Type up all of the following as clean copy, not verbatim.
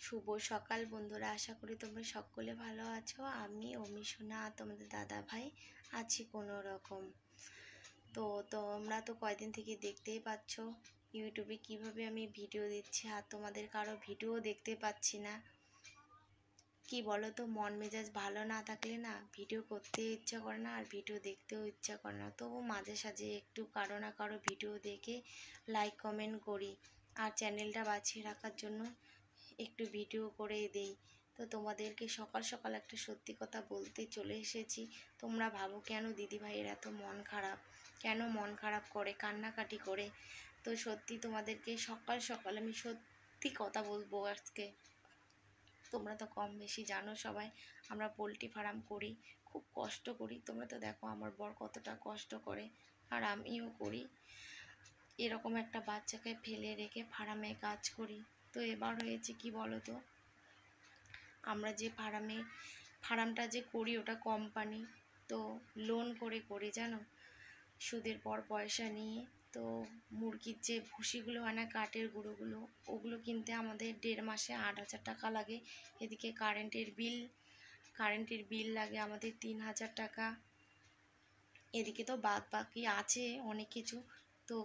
শুভ সকাল বন্ধুরা, আশা করি তোমরা সকলে ভালো আছো। আমি অমি সোনা তোমাদের দাদা ভাই আছি কোনো রকম। তো তোমরা তো কয়দিন থেকে দেখতেই পাচ্ছ ইউটিউবে কিভাবে আমি ভিডিও দিচ্ছি, আর তোমাদের কারো ভিডিও দেখতে পাচ্ছি না। কি বলো তো, মন মেজাজ ভালো না থাকলে না ভিডিও করতে ইচ্ছা করে না, আর ভিডিও দেখতেও ইচ্ছা করে না। তবু মাঝে সাঝে একটু কারো না কারো ভিডিও দেখে লাইক কমেন্ট করি, আর চ্যানেলটা বাঁচিয়ে রাখার জন্য একটু ভিডিও করে দেই। তো তোমাদেরকে সকাল সকাল একটা সত্যি কথা বলতে চলে এসেছি। তোমরা ভাবো কেন দিদিভাইয়ের এত মন খারাপ, কেন মন খারাপ করে, কান্নাকাটি করে। তো সত্যি তোমাদেরকে সকাল সকাল আমি সত্যি কথা বলবো আজকে। তোমরা তো কম বেশি জানো সবাই, আমরা পোলট্রি ফার্ম করি, খুব কষ্ট করি। তোমরা তো দেখো আমার বর কতটা কষ্ট করে, আর আমিও করি। এরকম একটা বাচ্চাকে ফেলে রেখে ফার্মে কাজ করি। তো এবার হয়েছে কি বলো তো, আমরা যে ফার্মটা যে করি ওটা কোম্পানি, তো লোন করে করি জানো, সুদের পর পয়সা নিয়ে। তো মুরগির যে ভুসিগুলো হয় না, কাঠের গুঁড়োগুলো, ওগুলো কিনতে আমাদের 1.5 মাসে 8,000 টাকা লাগে। এদিকে কারেন্টের বিল লাগে আমাদের 3,000 টাকা। এদিকে তো বাদ বাকি আছে অনেক কিছু। তো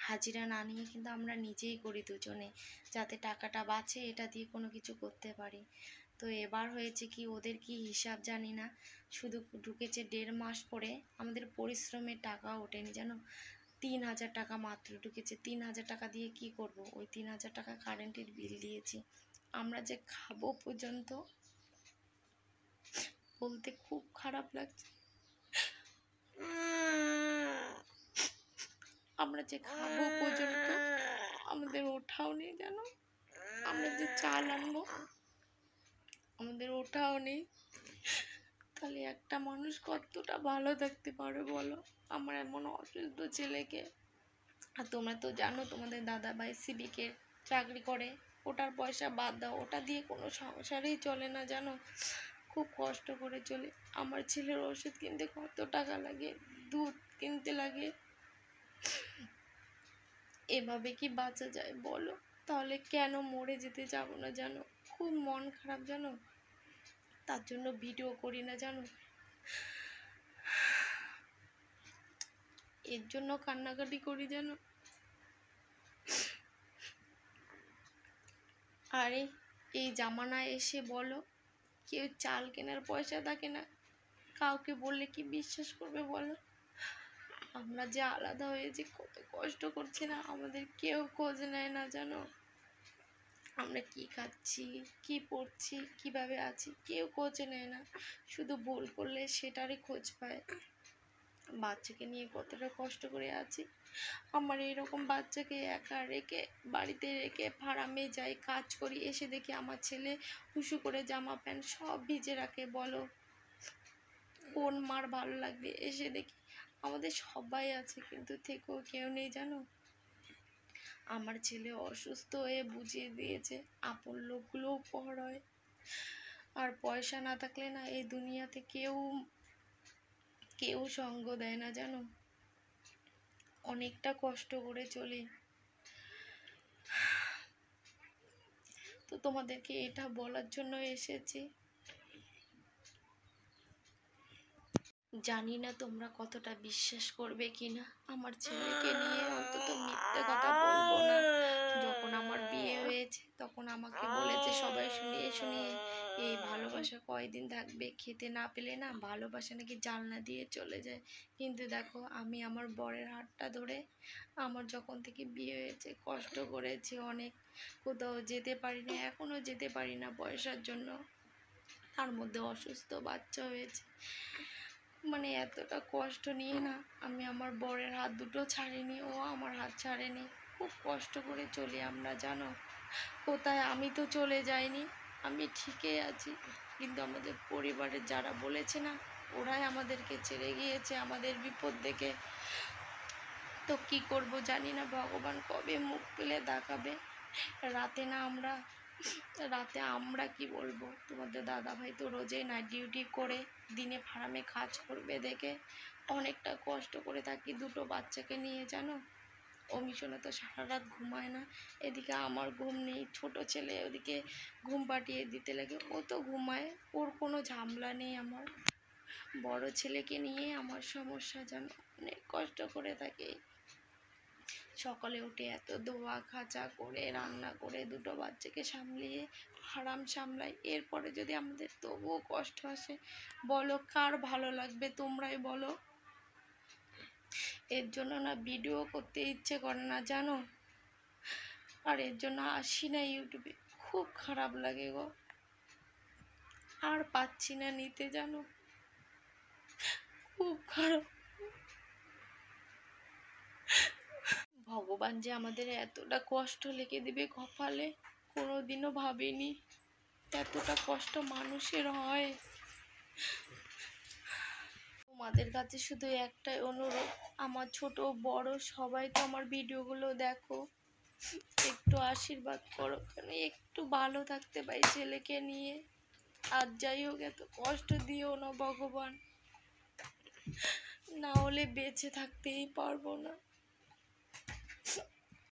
হাজিরা না নিয়ে কিন্তু আমরা নিজেই করি দুজনে, যাতে টাকাটা বাঁচে, এটা দিয়ে কোনো কিছু করতে পারি। তো এবার হয়েছে কি, ওদের কি হিসাব জানি না, শুধু ঢুকেছে 1.5 মাস পরে, আমাদের পরিশ্রমের টাকা ওঠেনি জানো। 3,000 টাকা মাত্র ঢুকেছে। 3,000 টাকা দিয়ে কি করব? ওই 3,000 টাকা কারেন্টের বিল দিয়েছি। আমরা যে খাবো পর্যন্ত বলতে খুব খারাপ লাগছে। আমরা যে খাবো পর্যন্ত আমাদের ওঠাও নেই জানো। আমরা যে চাল আনবো আমাদের ওঠাও নেই। তাহলে একটা মানুষ কতটা ভালো থাকতে পারে বলো, আমার এমন অসুস্থ ছেলেকে। আর তোমরা তো জানো তোমাদের দাদা ভাই সিভিকে চাকরি করে, ওটার পয়সা বাদ দাও, ওটা দিয়ে কোনো সংসারেই চলে না জানো। খুব কষ্ট করে চলে। আমার ছেলের ওষুধ কিনতে কত টাকা লাগে, দুধ কিনতে লাগে। এভাবে কি বাঁচা যায় বলো? তাহলে কেন মরে যেতে যাব না জানো। খুব মন খারাপ জানো, তার জন্য ভিডিও করি না জানো। এর জন্য কান্নাকাটি করি জানো। আরে এই জামানায় এসে বলো, কেউ চাল কেনার পয়সা থাকে না, কাউকে বললে কি বিশ্বাস করবে বলো? আমরা যে আলাদা হয়েছি, কত কষ্ট করছি না, আমাদের কেউ খোঁজ নেয় না জানো। আমরা কি খাচ্ছি, কি পড়ছি, কিভাবে আছি, কেউ খোঁজ নেয় না। শুধু ভুল করলে সেটারই খোঁজ পায়। বাচ্চাকে নিয়ে কতটা কষ্ট করে আছি। আমার এইরকম বাচ্চাকে একা রেখে, বাড়িতে রেখে ফার্মে যাই, কাজ করি, এসে দেখি আমার ছেলে হুসু করে জামা প্যান্ট সব ভিজে রাখে। বলো কোন মার ভালো লাগবে? এসে দেখি আমাদের সবাই আছে, কিন্তু থেকেও কেউ নেই জানো। আমার ছেলে অসুস্থ হয়ে বুঝিয়ে দিয়েছে আপন লোকগুলোও পর হয়। আর পয়সা না থাকলে না এই দুনিয়াতে কেউ সঙ্গ দেয় না জানো। অনেকটা কষ্ট করে চলি। তো তোমাদেরকে এটা বলার জন্য এসেছি। জানি না তোমরা কতটা বিশ্বাস করবে কিনা। আমার ছেলেকে নিয়ে অন্তত মিথ্যে কথা বলবো না। যখন আমার বিয়ে হয়েছে তখন আমাকে বলেছে সবাই শুনিয়ে শুনিয়ে, এই ভালোবাসা কয়দিন থাকবে, খেতে না পেলে না ভালোবাসা নাকি জানলা দিয়ে চলে যায়। কিন্তু দেখো আমি আমার বরের হাতটা ধরে, আমার যখন থেকে বিয়ে হয়েছে কষ্ট করেছি অনেক, কোথাও যেতে পারি না, এখনও যেতে পারি না পয়সার জন্য। তার মধ্যে অসুস্থ বাচ্চা হয়েছে, মানে এতটা কষ্ট নিয়ে না আমি আমার বরের হাত দুটো ছাড়িনি, ও আমার হাত ছাড়েনি। খুব কষ্ট করে চলি আমরা জানো। কোথায় আমি তো চলে যাইনি, আমি ঠিকই আছি, কিন্তু আমাদের পরিবারের যারা বলেছে না, ওরাই আমাদেরকে ছেড়ে গিয়েছে আমাদের বিপদ দেখে। তো কি করব জানি না, ভগবান কবে মুখ তুলে দেখাবে। রাতে আমরা কি বলবো, তোমাদের দাদা ভাই তো রোজই নাইট ডিউটি করে দিনে ফার্মে কাজ করবে দেখে অনেকটা কষ্ট করে থাকি দুটো বাচ্চাকে নিয়ে জানো। অমিশনা তো সারা রাত ঘুমায় না, এদিকে আমার ঘুম নেই, ছোট ছেলে ওদিকে ঘুম পাঠিয়ে দিতে লাগে, ও তো ঘুমায়, ওর কোনো ঝামেলা নেই। আমার বড় ছেলেকে নিয়ে আমার সমস্যা, যেন অনেক কষ্ট করে থাকে। সকালে উঠে এত ধোয়া খাঁচা করে রান্না করে দুটো বাচ্চাকে সামলিয়ে হারাম সামলাই, এরপরে যদি আমাদের তবুও কষ্ট আসে, বলো কার ভালো লাগবে? তোমরাই বলো। এর জন্য না ভিডিও করতে ইচ্ছে করে না জানো, আর এর জন্য আসি না ইউটিউবে, খুব খারাপ লাগে গো, আর পাচ্ছি না নিতে, জানো, খুব খারাপ। ভগবান যে আমাদের এতটা কষ্ট লিখে দিবে কপালে, কোনোদিনও ভাবিনি এতটা কষ্ট মানুষের হয়। তোমাদের কাছে শুধু একটাই অনুরোধ, আমার ছোট বড় সবাই তো আমার ভিডিওগুলো দেখো, একটু আশীর্বাদ করো, কেন একটু ভালো থাকতে পাই ছেলেকে নিয়ে। আর যাই হোক, এত কষ্ট দিও না ভগবান, না হলে বেঁচে থাকতেই পারবো না।